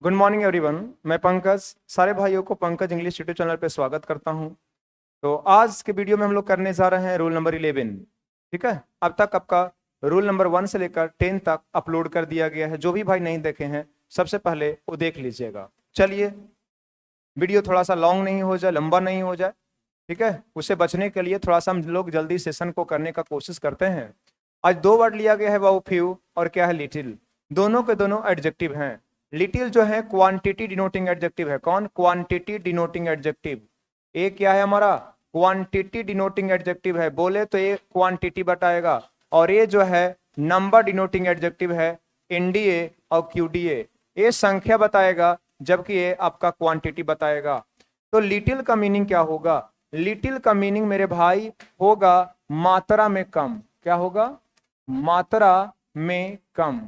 Good morning everyone. मैं पंकज, सारे भाइयों को पंकज इंग्लिश यूट्यूब चैनल पे स्वागत करता हूं। तो आज के वीडियो में हम लोग करने जा रहे हैं रूल नंबर 11। ठीक है, अब तक आपका रूल नंबर 1 से लेकर 10 तक अपलोड कर दिया गया है। जो भी भाई नहीं देखे हैं सबसे पहले वो देख लीजिएगा। चलिए, वीडियो थोड़ा सा लॉन्ग नहीं हो जाए, लंबा नहीं हो जाए, ठीक है, उससे बचने के लिए थोड़ा सा हम लोग जल्दी सेशन को करने का कोशिश करते हैं। आज दो वर्ड लिया गया है, वो फ्यू और क्या है, लिटिल। दोनों के दोनों एडजेक्टिव हैं। लिटिल जो है क्वांटिटी डिनोटिंग एडजेक्टिव है। कौन? Quantity denoting adjective. ये क्या है हमारा? क्वांटिटी डिनोटिंग एडजेक्टिव है। बोले तो ये क्वांटिटी बताएगा। और ये जो है नंबर डिनोटिंग एडजेक्टिव है, एनडीए और क्यूडीए। ये संख्या बताएगा, जबकि ये आपका क्वांटिटी बताएगा। तो लिटिल का मीनिंग क्या होगा? लिटिल का मीनिंग मेरे भाई होगा मात्रा में कम। क्या होगा? मात्रा में कम।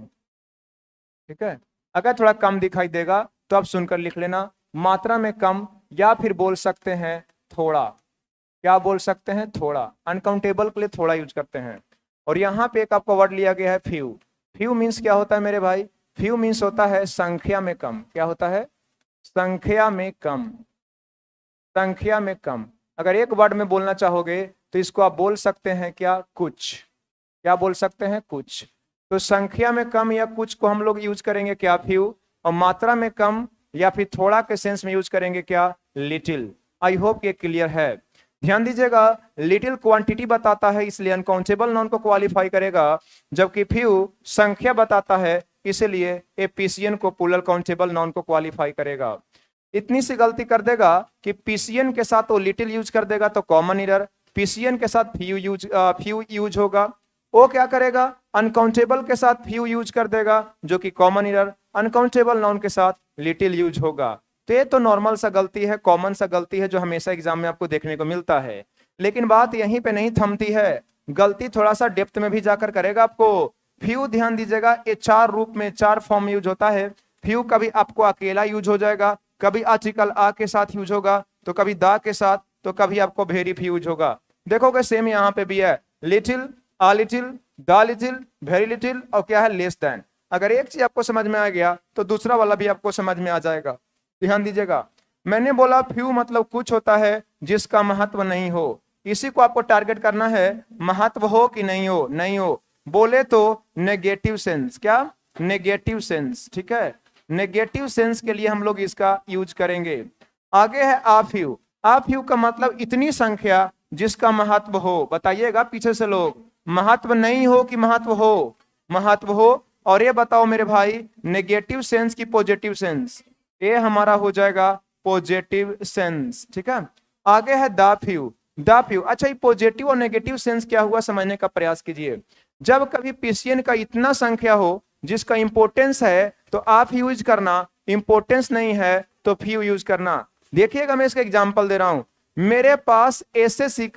ठीक है, अगर थोड़ा कम दिखाई देगा तो आप सुनकर लिख लेना, मात्रा में कम, या फिर बोल सकते हैं थोड़ा। क्या बोल सकते हैं? थोड़ा। अनकाउंटेबल के लिए थोड़ा यूज करते हैं। और यहाँ पे एक आपका वर्ड लिया गया है फ्यू। फ्यू मीन्स क्या होता है मेरे भाई? फ्यू मीन्स होता है संख्या में कम। क्या होता है? संख्या में कम। संख्या में कम। अगर एक वर्ड में बोलना चाहोगे तो इसको आप बोल सकते हैं क्या? कुछ। क्या बोल सकते हैं? कुछ। तो संख्या में कम या कुछ को हम लोग यूज करेंगे क्या? फ्यू। और मात्रा में कम या फिर थोड़ा के सेंस में यूज करेंगे क्या? लिटिल। आई होप ये क्लियर है। ध्यान दीजिएगा, लिटिल क्वांटिटी बताता है इसलिए अनकाउंटेबल नाउन को क्वालिफाई करेगा, जबकि फ्यू संख्या बताता है इसलिए ए पीसीएन को प्लूरल काउंटेबल नाउन को क्वालिफाई करेगा। इतनी सी गलती कर देगा कि पीसीएन के साथ वो लिटिल यूज कर देगा तो कॉमन एरर, पीसीएन के साथ फ्यू यूज होगा। वो क्या करेगा? अनकाउंटेबल के साथ फ्यू यूज कर देगा, जो कि कॉमन एरर। अनकाउंटेबल नाउन के साथ लिटिल यूज होगा। तो ये तो नॉर्मल सा गलती है, कॉमन सा गलती है, जो हमेशा एग्जाम में आपको देखने को मिलता है। लेकिन बात यहीं पे नहीं थमती है, गलती थोड़ा सा डेप्थ में भी जाकर करेगा आपको। फ्यू ध्यान दीजिएगा, ये 4 रूप में 4 फॉर्म में यूज होता है। फ्यू कभी आपको अकेला यूज हो जाएगा, कभी आर्टिकल आ के साथ यूज होगा, तो कभी दा के साथ, तो कभी आपको वेरी फ्यू यूज होगा। देखोगे सेम यहाँ पे भी है, little, uh little, the little, very little, और क्या है? Less than. अगर एक चीज आपको समझ में आ गया तो दूसरा वाला भी आपको समझ में आ जाएगा। ध्यान दीजिएगा, मैंने बोला फ्यू मतलब कुछ होता है जिसका महत्व नहीं हो। इसी को आपको टारगेट करना है, महत्व हो कि नहीं हो। नहीं हो बोले तो नेगेटिव सेंस। क्या? Negative sense. ठीक है, नेगेटिव सेंस के लिए हम लोग इसका यूज करेंगे। आगे है आफ्यू। आफ्यू का मतलब इतनी संख्या जिसका महत्व हो। बताइएगा पीछे से लोग, महत्व नहीं हो कि महत्व हो? महत्व हो। और ये बताओ मेरे भाई, नेगेटिव सेंस की पॉजिटिव सेंस? ये हमारा हो जाएगा पॉजिटिव सेंस। ठीक है, आगे है द फ्यू। The few. अच्छा, ये पॉजिटिव और नेगेटिव सेंस क्या हुआ समझने का प्रयास कीजिए। जब कभी पीसीएन का इतना संख्या हो जिसका इंपोर्टेंस है तो आप यूज करना, इंपोर्टेंस नहीं है तो फ्यू यूज करना। देखिएगा, मैं इसका एग्जांपल दे रहा हूं। मेरे पास एसएससी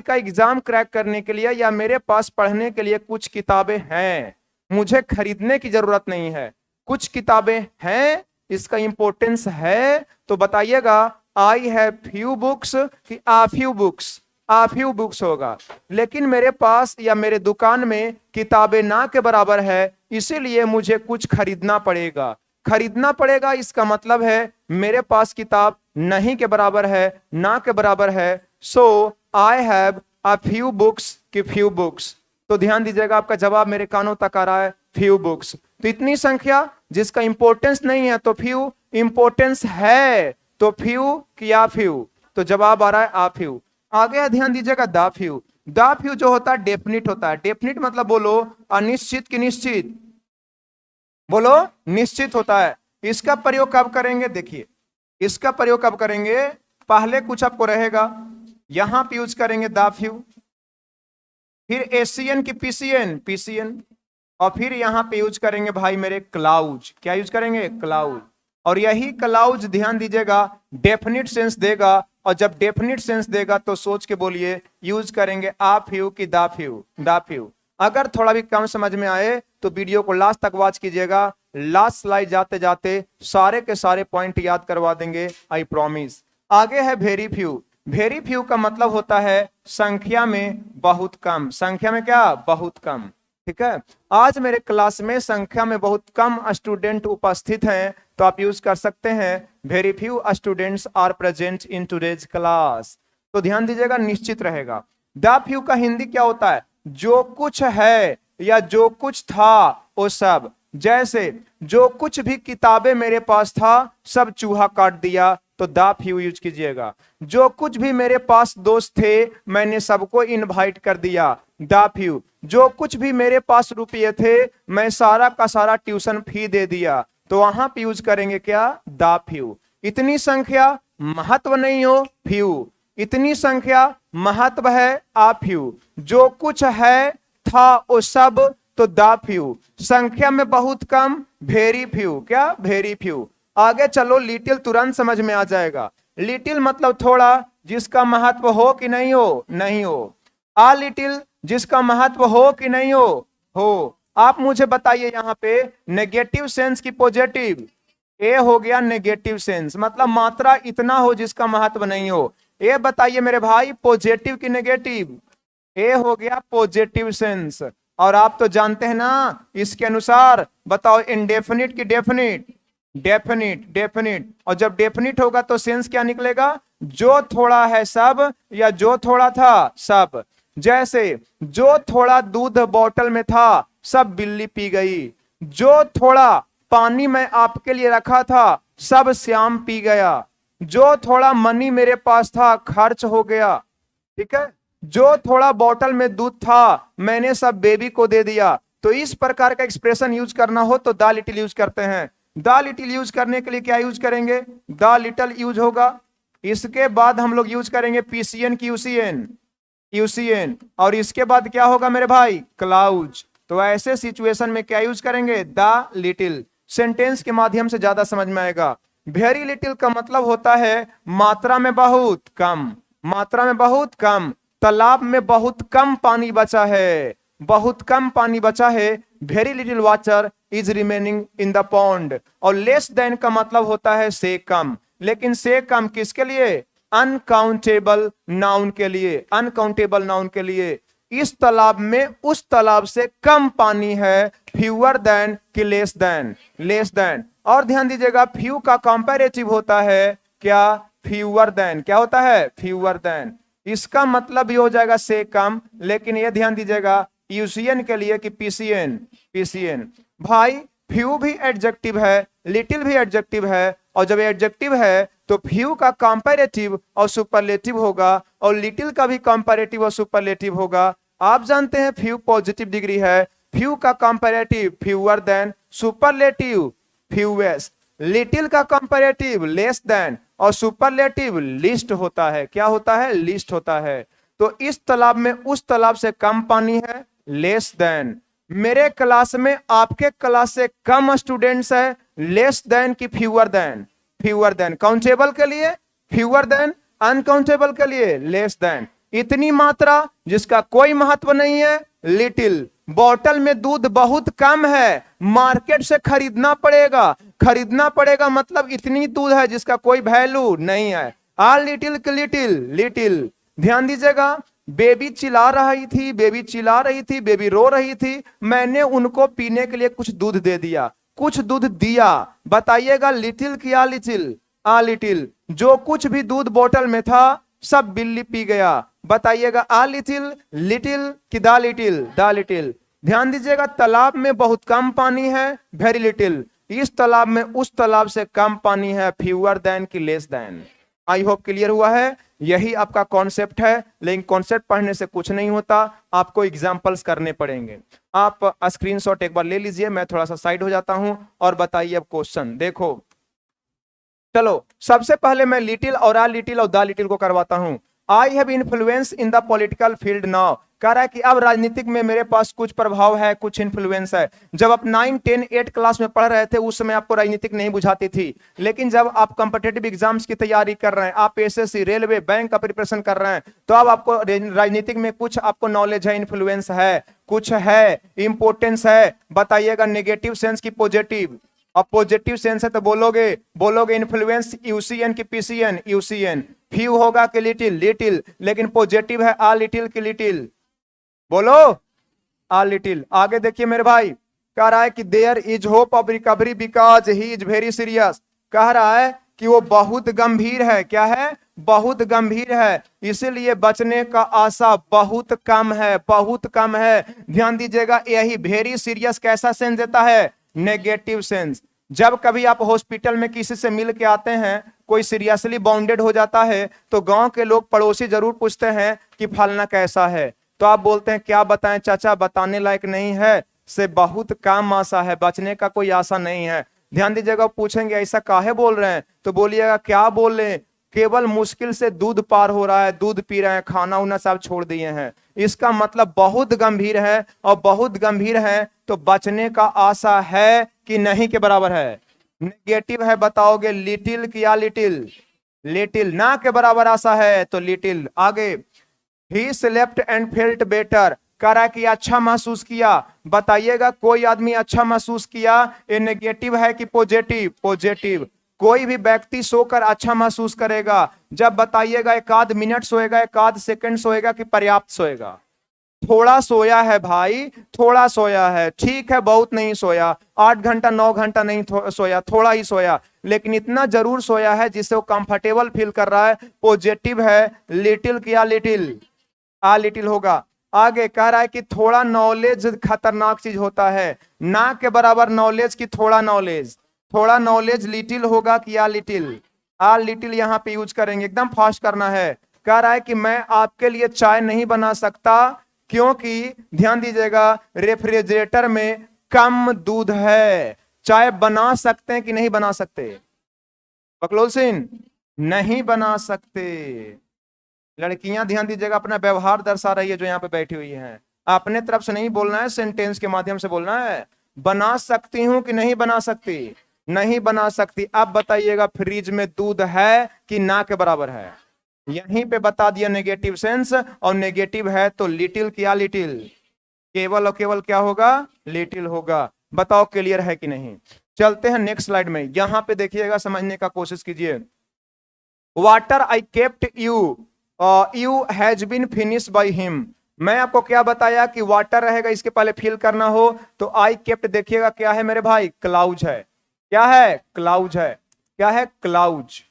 का एग्जाम क्रैक करने के लिए या मेरे पास पढ़ने के लिए कुछ किताबें हैं, मुझे खरीदने की जरूरत नहीं है। कुछ किताबें हैं, इसका इंपोर्टेंस है, तो बताइएगा आई हैव फ्यू बुक्स कि आ फ्यू बुक्स? आ फ्यू बुक्स होगा। लेकिन मेरे पास या मेरे दुकान में किताबें ना के बराबर है, इसीलिए मुझे कुछ खरीदना पड़ेगा। खरीदना पड़ेगा इसका मतलब है मेरे पास किताब नहीं के बराबर है, ना के बराबर है। So I have a few books कि फ्यू बुक्स। तो ध्यान दीजिएगा, आपका जवाब मेरे कानों तक आ रहा है, फ्यू बुक्स। तो इतनी संख्या जिसका इंपोर्टेंस नहीं है तो फ्यू, इंपोर्टेंस है तो फ्यू कि आ फ्यू? तो जवाब आ रहा है आ फ्यू। आगे ध्यान दीजिएगा द फ्यू। द फ्यू जो होता है डेफिनिट होता है। डेफिनिट मतलब बोलो अनिश्चित कि निश्चित? बोलो निश्चित होता है। इसका प्रयोग कब करेंगे? देखिए, इसका प्रयोग कब करेंगे? पहले कुछ आपको रहेगा, यहां पे यूज करेंगे द फ्यू, फिर एशियन की पीसीएन, पीसीएन, और फिर यहां पे यूज करेंगे भाई मेरे क्लाउज। क्या यूज करेंगे? क्लाउज। और यही क्लाउज ध्यान दीजिएगा डेफिनिट सेंस देगा, और जब डेफिनिट सेंस देगा तो सोच के बोलिए यूज करेंगे आ फ्यू कि द फ्यू? The few. अगर थोड़ा भी कम समझ में आए तो वीडियो को लास्ट तक वॉच कीजिएगा। लास्ट स्लाइड जाते जाते सारे के सारे पॉइंट याद करवा देंगे, आई प्रॉमिस। आगे है वेरी फ्यू। वेरी फ्यू का मतलब होता है संख्या में बहुत कम। संख्या में क्या? बहुत कम। ठीक है। आज मेरे क्लास में संख्या में बहुत कम स्टूडेंट उपस्थित हैं, तो आप यूज कर सकते हैं very few students are present in today's class. तो ध्यान दीजिएगा, निश्चित रहेगा। द फ्यू का हिंदी क्या होता है? जो कुछ है या जो कुछ था वो सब। जैसे जो कुछ भी किताबें मेरे पास था सब चूहा काट दिया, तो द फ्यू यूज कीजिएगा। जो कुछ भी मेरे पास दोस्त थे मैंने सबको इनवाइट कर दिया, द फ्यू। जो कुछ भी मेरे पास रुपये थे मैं सारा का सारा ट्यूशन फी दे दिया, तो वहां पे यूज करेंगे क्या? The few. इतनी संख्या महत्व नहीं हो, फ्यू। इतनी संख्या महत्व है, आ फ्यू। जो कुछ है था वो सब, तो द फ्यू। संख्या में बहुत कम, वेरी फ्यू। क्या? Very few. आगे चलो, लिटिल तुरंत समझ में आ जाएगा। लिटिल मतलब थोड़ा, जिसका महत्व हो कि नहीं हो? नहीं हो। आ लिटिल, जिसका महत्व हो कि नहीं हो। आप मुझे बताइए यहाँ पे नेगेटिव सेंस की पॉजिटिव? ए हो गया नेगेटिव सेंस, मतलब मात्रा इतना हो जिसका महत्व नहीं हो। ए बताइए मेरे भाई, पॉजिटिव की नेगेटिव? ए हो गया पॉजिटिव सेंस। और आप तो जानते हैं ना इसके अनुसार, बताओ इंडेफिनिट की डेफिनिट? Definite, definite. और जब डेफिनिट होगा तो सेंस क्या निकलेगा? जो थोड़ा है सब या जो थोड़ा था सब। जैसे जो थोड़ा दूध बोतल में था सब बिल्ली पी गई। जो थोड़ा पानी मैं आपके लिए रखा था सब श्याम पी गया। जो थोड़ा मनी मेरे पास था खर्च हो गया। ठीक है। जो थोड़ा बोतल में दूध था मैंने सब बेबी को दे दिया। तो इस प्रकार का एक्सप्रेशन यूज करना हो तो द लिटिल यूज करते हैं। द लिटिल यूज करने के लिए क्या यूज करेंगे? द लिटिल यूज होगा। इसके बाद हम लोग यूज करेंगे पीसीएन की यूसीएन, यूसीएन। और इसके बाद क्या होगा मेरे भाई? क्लाउज। तो ऐसे सिचुएशन में क्या यूज करेंगे? The little. सेंटेंस के माध्यम से ज्यादा समझ में आएगा। वेरी लिटिल का मतलब होता है मात्रा में बहुत कम, मात्रा में बहुत कम। तालाब में बहुत कम पानी बचा है, बहुत कम पानी बचा है। Very little water is remaining in the pond. और लेस देन का मतलब होता है से कम, लेकिन से कम किसके लिए? अनकाउंटेबल नाउन के लिए, अनकाउंटेबल नाउन के लिए। इस तालाब में उस तालाब से कम पानी है, फ्यूअर देन कि लेस देन, लेस देन। और ध्यान दीजिएगा, फ्यू का कंपैरेटिव होता है क्या? Fewer than. क्या होता है? Fewer than. इसका मतलब भी हो जाएगा से कम, लेकिन ये ध्यान दीजिएगा यूसीएन के लिए कि पीसीएन, पीसीएन। भाई फ्यू भी एडजेक्टिव है, लिटिल भी एडजेक्टिव है, और जब एडजेक्टिव है तो फ्यू का कंपैरेटिव और सुपरलेटिव होगा, और लिटिल का भी कंपैरेटिव और सुपरलेटिव होगा। आप जानते हैं फ्यू पॉजिटिव डिग्री है, फ्यू का comparative fewer than, superlative fewest. Little का कंपैरेटिव लेस देन, और सुपरलेटिव लिस्ट होता है। क्या होता है? लिस्ट होता है। तो इस तालाब में उस तालाब से कम पानी है, लेस देन। मेरे क्लास में आपके क्लास से कम स्टूडेंट्स है, लेस देन की fewer than? Fewer than. Countable के लिए फ्यूअर देन, अनकाउंटेबल के लिए लेस देन। इतनी मात्रा जिसका कोई महत्व नहीं है, लिटिल। बोतल में दूध बहुत कम है, मार्केट से खरीदना पड़ेगा, खरीदना पड़ेगा मतलब इतनी दूध है जिसका कोई वैल्यू नहीं है। आ लिटिल के लिटिल, लिटिल। ध्यान दीजिएगा, बेबी चिल्ला रही थी, बेबी चिल्ला रही थी, बेबी रो रही थी, मैंने उनको पीने के लिए कुछ दूध दे दिया, कुछ दूध दिया। बताइएगा लिटिल की आ लिटिल? आ लिटिल। जो कुछ भी दूध बोतल में था सब बिल्ली पी गया। बताइएगा आ लिटिल, लिटिल की द लिटिल? The little. ध्यान दीजिएगा, तालाब में बहुत कम पानी है, वेरी लिटिल। इस तालाब में उस तालाब से कम पानी है, फ्यूअर देन की less than. I hope clear हुआ है। यही आपका कॉन्सेप्ट है, लेकिन कॉन्सेप्ट पढ़ने से कुछ नहीं होता, आपको एग्जांपल्स करने पड़ेंगे। आप स्क्रीनशॉट एक बार ले लीजिए, मैं थोड़ा सा साइड हो जाता हूं और बताइए अब क्वेश्चन। देखो चलो, सबसे पहले मैं लिटिल और आ लिटिल और द लिटिल को करवाता हूं। I have influence in the political field now. कह रहा है कि अब राजनीतिक में मेरे पास कुछ प्रभाव है, कुछ इन्फ्लुएंस है। जब आप 9, 10, 8 क्लास में पढ़ रहे थे उस समय आपको राजनीतिक नहीं बुझाती थी, लेकिन जब आप कंपिटिटिव एग्जाम्स की तैयारी कर रहे हैं, आप एसएससी, रेलवे, बैंक का प्रिपरेशन कर रहे हैं, तो अब आपको राजनीतिक में कुछ आपको नॉलेज है, इन्फ्लुएंस है, कुछ है, इंपोर्टेंस है। बताइएगा नेगेटिव सेंस की पॉजिटिव? अब पॉजिटिव सेंस है तो बोलोगे इन्फ्लुएंस यूसीएन की पीसीएन? यूसीएन। फ्यू होगा कि लिटिल? लिटिल। लेकिन पॉजिटिव है आ लिटिल की लिटिल? बोलो आ लिटिल। आगे देखिए मेरे भाई, कह रहा है कि there is hope of recovery because he is very serious. कह रहा है कि वो बहुत गंभीर है। क्या है? बहुत गंभीर है, इसीलिए बचने का आशा बहुत कम है, बहुत कम है। ध्यान दीजिएगा, यही वेरी सीरियस कैसा सेंस देता है? Negative sense. जब कभी आप हॉस्पिटल में किसी से मिल के आते हैं, कोई सीरियसली बाउंडेड हो जाता है, तो गांव के लोग पड़ोसी जरूर पूछते हैं कि फलना कैसा है, तो आप बोलते हैं क्या बताएं चाचा, बताने लायक नहीं है, से बहुत कम आशा है, बचने का कोई आशा नहीं है। ध्यान दीजिएगा, पूछेंगे ऐसा काहे बोल रहे हैं, तो बोलिएगा क्या बोल रहे, केवल मुश्किल से दूध पार हो रहा है, दूध पी रहे हैं, खाना उना सब छोड़ दिए हैं। इसका मतलब बहुत गंभीर है, और बहुत गंभीर है तो बचने का आशा है कि नहीं के बराबर है? नेगेटिव है, बताओगे लिटिल किया लिटिल? लिटिल ना के बराबर आशा है तो लिटिल। आगे, he slept and felt better, करा कि अच्छा महसूस किया। बताइएगा कोई आदमी अच्छा महसूस किया, ये नेगेटिव है कि पॉजिटिव? पॉजिटिव। कोई भी व्यक्ति सोकर अच्छा महसूस करेगा जब, बताइएगा, एक आध मिनट सोएगा, एक आध सेकंड सोएगा कि पर्याप्त सोएगा? थोड़ा सोया है भाई, थोड़ा सोया है, ठीक है, बहुत नहीं सोया, 8 घंटा 9 घंटा नहीं सोया, थोड़ा ही सोया, लेकिन इतना जरूर सोया है जिससे वो कंफर्टेबल फील कर रहा है। पॉजिटिव है। लिटिल किया लिटिल? आ लिटिल होगा। आगे कह रहा है कि थोड़ा नॉलेज खतरनाक चीज होता है, ना के बराबर नॉलेज की थोड़ा नॉलेज? थोड़ा नॉलेज लिटिल होगा कि आ लिटिल? आ लिटिल यहां पे यूज करेंगे, एकदम फास्ट करना है। कह रहा है कि मैं आपके लिए चाय नहीं बना सकता क्योंकि, ध्यान दीजिएगा, रेफ्रिजरेटर में कम दूध है। चाय बना सकते हैं कि नहीं बना सकते? बकलोल सिंह, नहीं बना सकते। लड़कियां ध्यान दीजिएगा, अपना व्यवहार दर्शा रही है जो यहाँ पे बैठी हुई है, अपने तरफ से नहीं बोलना है, सेंटेंस के माध्यम से बोलना है। बना सकती हूं कि नहीं बना सकती? नहीं बना सकती। अब बताइएगा फ्रिज में दूध है कि ना के बराबर है? यहीं पे बता दिया नेगेटिव सेंस, और नेगेटिव है तो लिटिल किया लिटिल? केवल और केवल क्या होगा? लिटिल होगा। बताओ क्लियर है कि नहीं? चलते हैं नेक्स्ट स्लाइड में। यहां पे देखिएगा, समझने का कोशिश कीजिए। Water I kept you, you has been finish by him. मैं आपको क्या बताया कि वाटर रहेगा, इसके पहले फिल करना हो तो आई केप्ट, देखिएगा क्या है मेरे भाई? क्लाउज है। क्या है? क्लाउज है। क्या है? क्लाउज।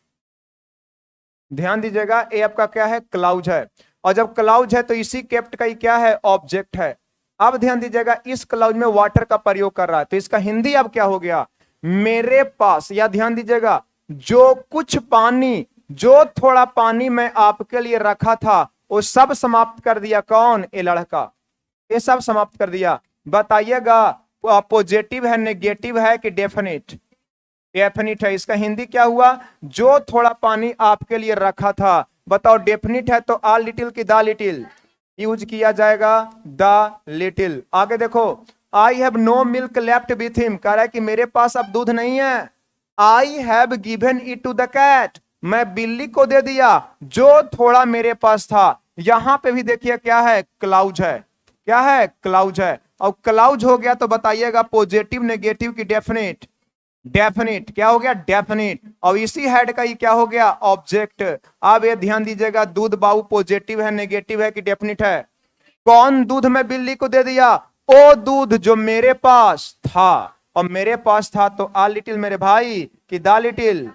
ध्यान दीजिएगा, ये आपका क्या है? क्लाउज है। और जब क्लाउज है तो इसी केप्ट का ही क्या है? ऑब्जेक्ट है। अब ध्यान दीजिएगा, इस क्लाउज में वाटर का प्रयोग कर रहा है, तो इसका हिंदी अब क्या हो गया? मेरे पास, या ध्यान दीजिएगा, जो कुछ पानी, जो थोड़ा पानी मैं आपके लिए रखा था वो सब समाप्त कर दिया। कौन? ये लड़का, ये सब समाप्त कर दिया। बताइएगा पॉजिटिव है, नेगेटिव है कि डेफिनिट? डेफिनिट है। इसका हिंदी क्या हुआ? जो थोड़ा पानी आपके लिए रखा था। बताओ डेफिनिट है तो आ लिटिल की दा लिटिल यूज किया जाएगा? The little. आगे देखो, I have no milk left with him, कह रहा है कि मेरे पास अब दूध नहीं है। I have given it to the cat, मैं बिल्ली को दे दिया जो थोड़ा मेरे पास था। यहां पे भी देखिए क्या है? क्लाउज है। क्या है? क्लाउज है। और क्लाउज हो गया तो बताइएगा पॉजिटिव, नेगेटिव की डेफिनेट? डेफिनेट। क्या हो गया? डेफिनेट। और इसी हेड का ही क्या हो गया? ऑब्जेक्ट। अब ये ध्यान दीजिएगा, दूध बाबू पॉजिटिव है, नेगेटिव है कि डेफिनेट है? कौन दूध मैं बिल्ली को दे दिया? ओ दूध जो मेरे पास था, और मेरे पास था तो आ लिटिल मेरे भाई कि दा लिटिल?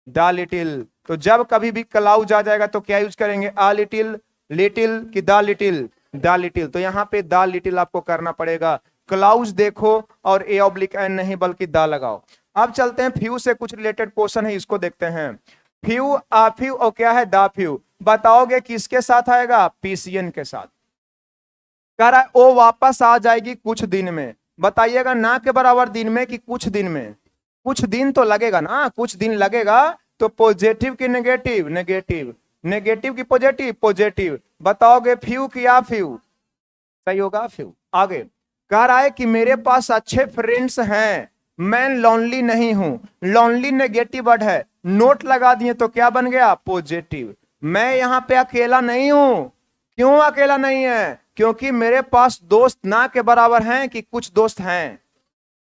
दा लिटिल। तो जब कभी भी क्लाउज आ जाएगा तो क्या यूज करेंगे? आ लिटिल, लिटिल कि दा लिटिल? दा लिटिल। तो यहां पे दा लिटिल आपको करना पड़ेगा। क्लाउज देखो और ए ऑब्लिक एन नहीं बल्कि दा लगाओ। अब चलते हैं फ्यू से कुछ रिलेटेड क्वेश्चन है, इसको देखते हैं। फ्यू, आ फ्यू और क्या है? दा फ्यू। बताओगे किसके साथ आएगा? पीसीएन के साथ। कह रहा है वो वापस आ जाएगी कुछ दिन में। बताइएगा ना के बराबर दिन में कि कुछ दिन में? कुछ दिन तो लगेगा ना, कुछ दिन लगेगा। तो पॉजिटिव की नेगेटिव? नेगेटिव। नेगेटिव की पॉजिटिव? पॉजिटिव। बताओगे फ्यू की आ फ्यू? सही होगा फ्यू। आगे कह रहा है कि मेरे पास अच्छे फ्रेंड्स हैं, मैं लॉनली नहीं हूं। लॉनली नेगेटिव वर्ड है, नोट लगा दिए तो क्या बन गया? पॉजिटिव। मैं यहां पे अकेला नहीं हूं। क्यों अकेला नहीं है? क्योंकि मेरे पास दोस्त ना के बराबर हैं कि कुछ दोस्त हैं?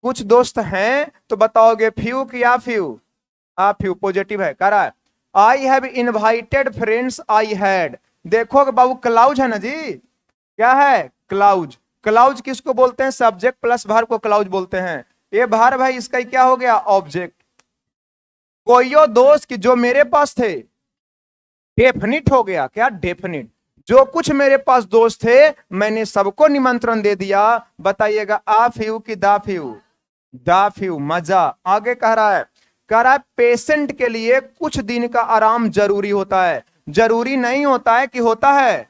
कुछ दोस्त हैं। तो बताओगे फ्यू की आ फ्यू? आ फ्यू। पॉजिटिव है। कह रहा है I have invited friends I had. देखो बाबू क्लाउज है ना जी? क्या है? क्लाउज। क्लाउज किसको बोलते हैं? सब्जेक्ट प्लस वर्ब को क्लाउज बोलते हैं। ये वर्ब है, इसका क्या हो गया? ऑब्जेक्ट। कोइयो दोस्त कि जो मेरे पास थे, डेफिनिट हो गया। क्या? डेफिनिट। जो कुछ मेरे पास दोस्त थे मैंने सबको निमंत्रण दे दिया। बताइएगा आ फ्यू की दा फ्यू? दा फ्यू, मजा। आगे कह रहा है पेशेंट के लिए कुछ दिन का आराम जरूरी होता है। जरूरी नहीं होता है कि होता है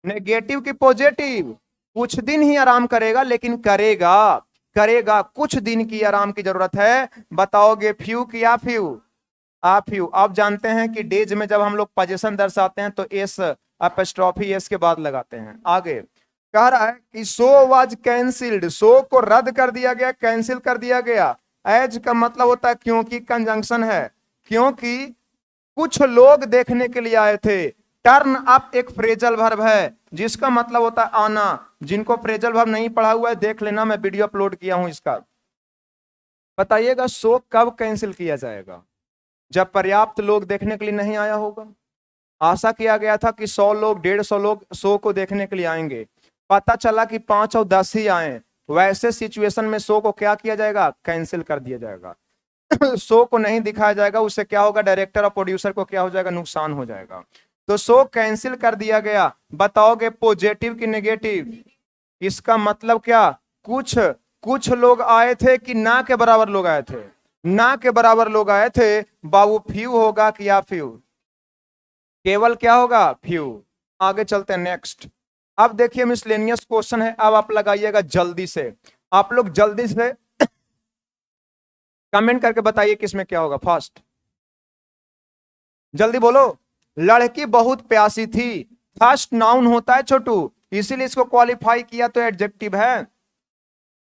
नेगेटिव की पॉजिटिव। कुछ दिन ही आराम करेगा, लेकिन करेगा। करेगा, कुछ दिन की आराम की जरूरत है। बताओगे फ्यू की आ फ्यू? आप फ्यू। आप जानते हैं कि डेज में जब हम लोग पोजीशन दर्शाते हैं तो एस एपोस्ट्रोफी एस के बाद लगाते हैं। आगे कह रहा है कि सो वाज कैंसिल्ड, सो को रद्द कर दिया गया, कैंसिल कर दिया गया। एज का मतलब होता है क्योंकि, कंजंक्शन है। क्योंकि कुछ लोग देखने के लिए आए थे। टर्न अप एक फ्रेजल वर्ब है जिसका मतलब होता है आना। जिनको फ्रेजल वर्ब नहीं पढ़ा हुआ है देख लेना, मैं वीडियो अपलोड किया हूं इसका। बताइएगा शो कब कैंसिल किया जाएगा? जब पर्याप्त लोग देखने के लिए नहीं आया होगा। आशा किया गया था कि 100 लोग 150 लोग शो को देखने के लिए आएंगे, पता चला कि 5 और 10 ही आए। वैसे सिचुएशन में शो को क्या किया जाएगा? कैंसिल कर दिया जाएगा। शो को नहीं दिखाया जाएगा, उससे क्या होगा? डायरेक्टर और प्रोड्यूसर को क्या हो जाएगा? नुकसान हो जाएगा। तो शो कैंसिल कर दिया गया। बताओगे पॉजिटिव की नेगेटिव? इसका मतलब क्या? कुछ लोग आए थे कि ना के बराबर लोग आए थे? ना के बराबर लोग आए थे। बाबू फ्यू होगा कि या फ्यू? केवल क्या होगा? फ्यू। आगे चलते हैं नेक्स्ट। अब देखिए मिसलेनियस क्वेश्चन है, अब आप लगाइएगा जल्दी से। आप लोग जल्दी से कमेंट करके बताइए किसमें क्या होगा। फास्ट जल्दी बोलो। लड़की बहुत प्यासी थी। फर्स्ट नाउन होता है छोटू, इसीलिए इसको क्वालिफाई किया तो एडजेक्टिव है।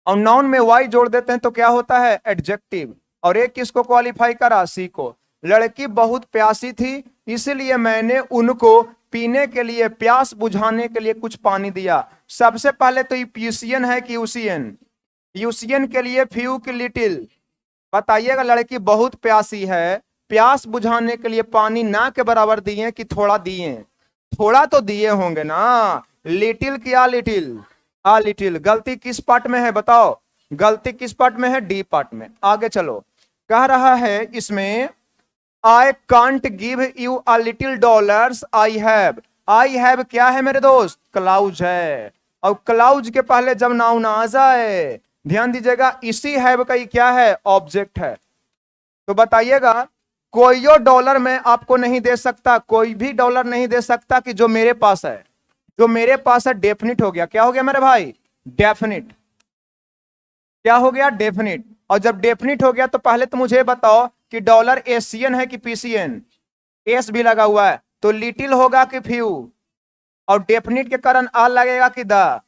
और नाउन में वाई जोड़ देते हैं तो क्या होता है? एडजेक्टिव। और एक किसको क्वालिफाई करा? सी को। लड़की बहुत प्यासी थी इसलिए मैंने उनको पीने के लिए, प्यास बुझाने के लिए कुछ पानी दिया। सबसे पहले तो ये पीसीएन है कि यूसीएन? यूसीएन के लिए फ्यू की लिटिल। बताइएगा लड़की बहुत प्यासी है, प्यास बुझाने के लिए पानी ना के बराबर दिए कि थोड़ा दिए? थोड़ा तो दिए होंगे ना। लिटिल की आ लिटिल? आ लिटिल। गलती किस पार्ट में है बताओ? गलती किस पार्ट में है? डी पार्ट में। आगे चलो। कह रहा है इसमें I can't give you a little dollars I have. I have क्या है मेरे दोस्त? क्लाउज है। और क्लाउज के पहले जब नाउन आ जाए, ध्यान दीजिएगा, इसी हैव का ही क्या है? ऑब्जेक्ट है। तो बताइएगा कोई डॉलर मैं आपको नहीं दे सकता, कोई भी डॉलर नहीं दे सकता कि जो मेरे पास है। जो मेरे पास है डेफिनिट हो गया। क्या हो गया मेरे भाई? डेफिनिट। क्या हो गया? डेफिनिट। और जब डेफिनिट हो गया तो पहले तो मुझे बताओ कि डॉलर एशियन है कि पीसीएन? एस भी लगा हुआ है, तो लिटिल होगा कि फ्यू? और डेफिनिट के कारण आ लगेगा कि द?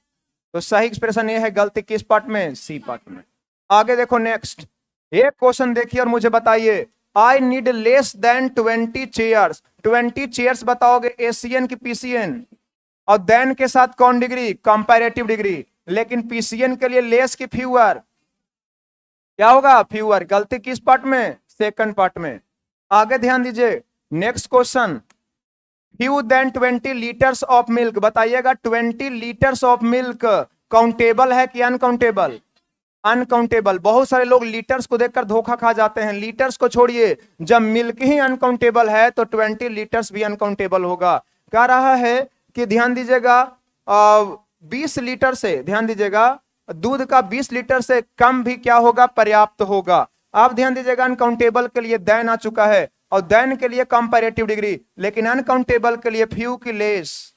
तो सही एक्सप्रेशन ये है। गलती किस पार्ट में? सी पार्ट में। आगे देखो नेक्स्ट। एक क्वेश्चन देखिए और मुझे बताइए। I need less than 20 chairs. 20 chairs बताओगे एशियन की पीसीएन? और देन के साथ कौन डिग्री? Comparative degree. लेकिन पीसीएन के लिए लेस की फ्यूअर? क्या होगा? फ्यूअर। गलती किस पार्ट में? सेकंड पार्ट में। आगे ध्यान दीजिए next question. Few then 20 litres of milk. बताइएगा 20 लीटर्स ऑफ मिल्क काउंटेबल है कि अनकाउंटेबल? अनकाउंटेबल। बहुत सारे लोग लीटर्स को देखकर धोखा खा जाते हैं। लीटर्स को छोड़िए, जब मिल्क ही अनकाउंटेबल है तो 20 लीटर्स भी अनकाउंटेबल होगा। कह रहा है कि ध्यान दीजिएगा 20 लीटर से, ध्यान दीजिएगा दूध का 20 लीटर से कम भी क्या होगा? पर्याप्त होगा। आप ध्यान दीजिएगा अनकाउंटेबल के लिए देन आ चुका है और देन के लिए कंपैरेटिव डिग्री, लेकिन अनकाउंटेबल के लिए फ्यू की लेस।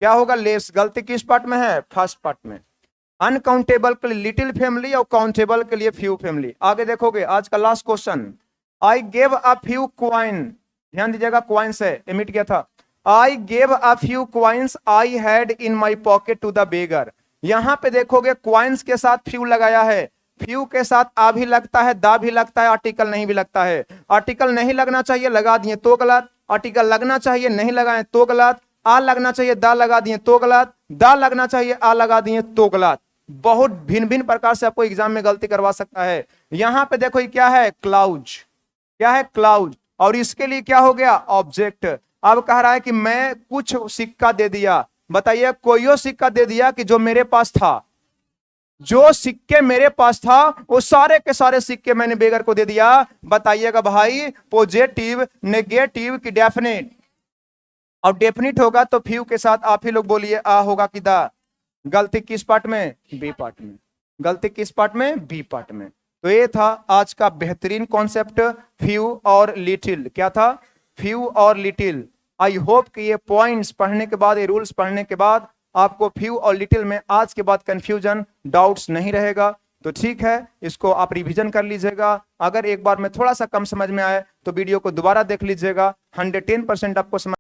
क्या होगा? लेस। गलती किस पार्ट में है? फर्स्ट पार्ट में। अनकाउंटेबल के लिए लिटिल फैमिली और काउंटेबल के लिए फ्यू फैमिली। आगे देखोगे आज का last question. I gave a few coin. ध्यान दीजिएगा क्वाइंस है, एमिट किया था। I gave a few coins I had in my pocket to the beggar. यहां पे देखोगे क्वाइंस के साथ फ्यू लगाया है। फ्यू के साथ आ भी लगता है, दा भी लगता है, आर्टिकल नहीं भी लगता है। आर्टिकल नहीं लगना चाहिए, लगा दिए तो गलत। आर्टिकल लगना चाहिए, नहीं लगाए तो गलत। आ लगना चाहिए, दा लगा दिए तो गलत। दा लगना चाहिए, आ लगा दिए तो गलत। बहुत भिन्न भिन्न प्रकार से आपको एग्जाम में गलती करवा सकता है। यहां पे देखो ये क्या है? क्लाउज। क्या है? क्लाउज। और इसके लिए क्या हो गया? ऑब्जेक्ट। अब कह रहा है कि मैं कुछ सिक्का दे दिया, बताइए कोई सिक्का दे दिया कि जो मेरे पास था, जो सिक्के मेरे पास था वो सारे के सारे सिक्के मैंने बेगर को दे दिया। बताइएगा भाई पॉजिटिव, नेगेटिव की डेफिनेट? अब डेफिनेट होगा तो फ्यू के साथ आप ही लोग बोलिए आ होगा कि दा। गलती किस पार्ट में? बी पार्ट में। गलती किस पार्ट में? बी पार्ट में। तो ये था आज का बेहतरीन कॉन्सेप्ट, फ्यू और लिटिल। क्या था? फ्यू और लिटिल। आई होप कि ये पॉइंट्स पढ़ने के बाद, ये रूल्स पढ़ने के बाद आपको फ्यू और लिटिल में आज के बाद कंफ्यूजन, डाउट्स नहीं रहेगा। तो ठीक है, इसको आप रिवीजन कर लीजिएगा। अगर एक बार में थोड़ा सा कम समझ में आए तो वीडियो को दोबारा देख लीजिएगा, 110% आपको समझ